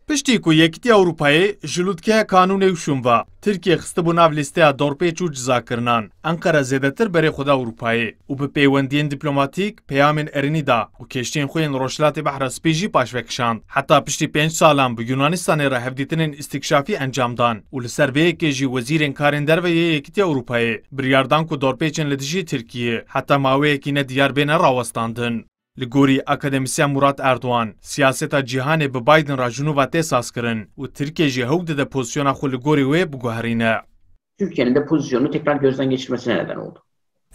Piştî ku Yekîtiya Ewropayê ji lûtkeya kanûnê û şûnva Tirkiye xistibû nav lîsteya dorpêç û cizakirinan. Ankara zêdetir berê xwe da Ewropayê û bi peywendiyên dîplomatîk, peyamên êrînî da û kêştiyên xwe yên Rojhilatê Behra Spî jî paşvekişand. Heta piştî 5 salan bi Yunanistanê re hevdîtinên îstikşafî encamdan û li ser vê yekê jî Wezîrên Karên Derveyê Yekîtiya Ewropayê biryardan ku dorpêçên li dijî Tirkiyê heta maweyekî ne diyar bêne rawestandin. Li gorî akademisyen Murat Erdoğan, siyaseta cîhanê bi Biden ra jinûva tê sazkirin û Tirkiye jî hewl dide pozisyona xwe li gorî wê biguherîne. Türkiye'nin de pozisyonunu tekrar gözden geçirmesine neden oldu.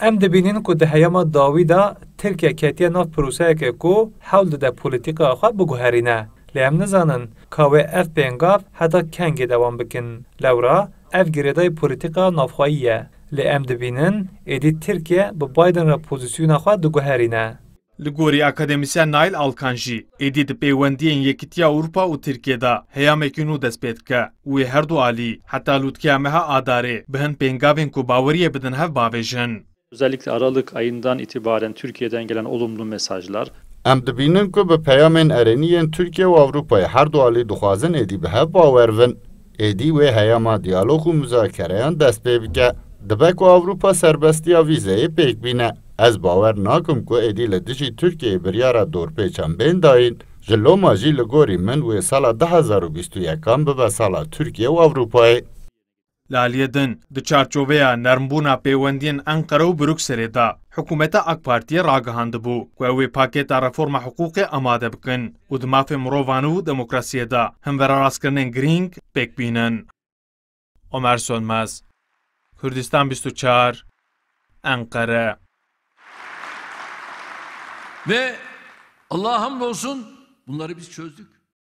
Em dibînin ku di heyama dawî da Tirkiye ketiye nav proseyekê ku hewl dide polîtika xwe biguherîne. Lê em nizanin ka wê ev pêngav heta kengê dewam bikin. Lewra ev girêdayê polîtika navxwayî ye. Lê em dibînin êdî Tirkiye bi Biden re pozisyona xwe diguherîne. Li gorî akademisyen Nail Alkan jî êdî di peywendiyên Yekîtiya Ewropa û Tirkiye'da heyamekî nû dest pê dike û wê her du alî heta lûtkeya meha adarê bi hin pêngavên ku baweriyê bidin hev bavêjin. Özellikle Aralık ayından itibaren Türkiye'den gelen olumlu mesajlar. Em dibînin ku bi peyamên erêniyên Tirkiye û Ewropayê her du alî dixwazin êdî bi hev bawervin, êdî wê heyama diyalog û müzakereyan dest pê bike. Dibe ku Ewropa serbestiya vîzeyê pêk bîne. Ez bawer nakim ku êdî li dijî Tirkiyeyê biryara dorpêçan bên dayîn, ji Loma jî li gorî min wê sala 2021 bibe sala Tirkiye û Ewropayê. Laliyê din di çarçoveya nermbûna peywendiyên Ankara û Brükselê da hikûmeta AK Partiye ragihandibû ku ew ê pakêta reforma hiqûqê amade bikin û di mafê mirovan û demokrasiyê da hemvera rastkirinên girîng pêk bînin. Ömer Sönmez, Kürdistan 24, Ankara. Ve Allah'a hamdolsun bunları biz çözdük.